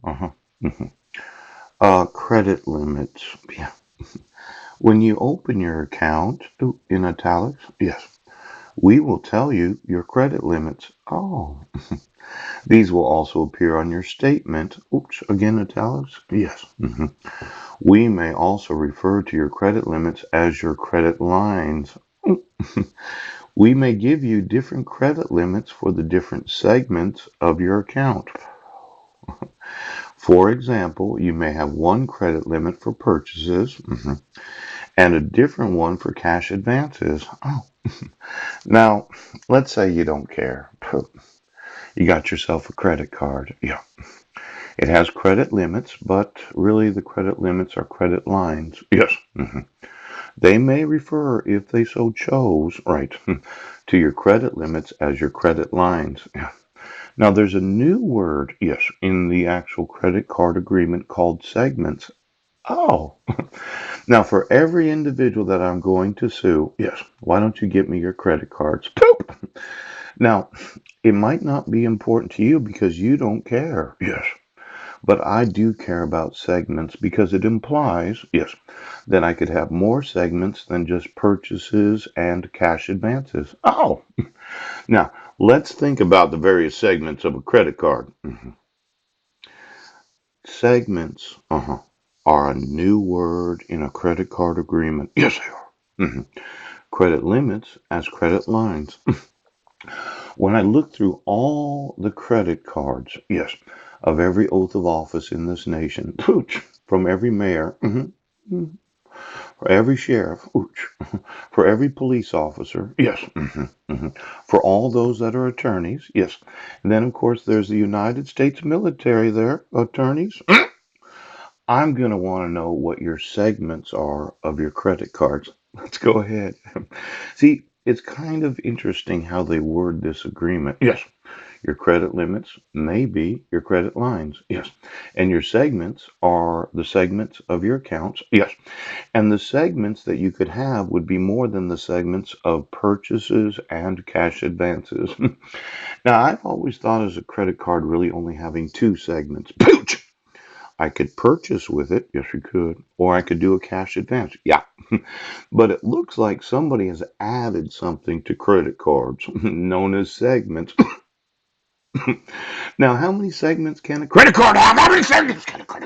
Uh-huh. Mhm. Credit limits. Yeah. When you open your account in italics, yes, we will tell you your credit limits. Oh, these will also appear on your statement. Oops, again, italics. Yes. We may also refer to your credit limits as your credit lines. We may give you different credit limits for the different segments of your account. For example, you may have one credit limit for purchases and a different one for cash advances. Oh. Now, let's say you don't care. You got yourself a credit card. Yeah. It has credit limits, but really the credit limits are credit lines. Yes. They may refer, if they so chose, right, to your credit limits as your credit lines. Yeah. Now, there's a new word, yes, in the actual credit card agreement called segments. Oh, now for every individual that I'm going to sue, yes, why don't you get me your credit cards? Poop. Now, it might not be important to you because you don't care. Yes. But I do care about segments because it implies, yes, that I could have more segments than just purchases and cash advances. Oh, now let's think about the various segments of a credit card. Segments, are a new word in a credit card agreement. Yes, they are. Credit limits as credit lines. When I look through all the credit cards, yes, of every oath of office in this nation, pooch, from every mayor, for every sheriff, pooch, for every police officer, yes, for all those that are attorneys, yes. And then, of course, there's the United States military there, attorneys. I'm going to want to know what your segments are of your credit cards. Let's go ahead. See, it's kind of interesting how they word this agreement. Yes, your credit limits may be your credit lines. Yes. And your segments are the segments of your accounts. Yes. And the segments that you could have would be more than the segments of purchases and cash advances. Now, I've always thought as a credit card really only having two segments. Pooch! I could purchase with it, yes, you could, or I could do a cash advance. Yeah. But it looks like somebody has added something to credit cards known as segments. Now, how many segments can a credit card have? How many segments can a credit card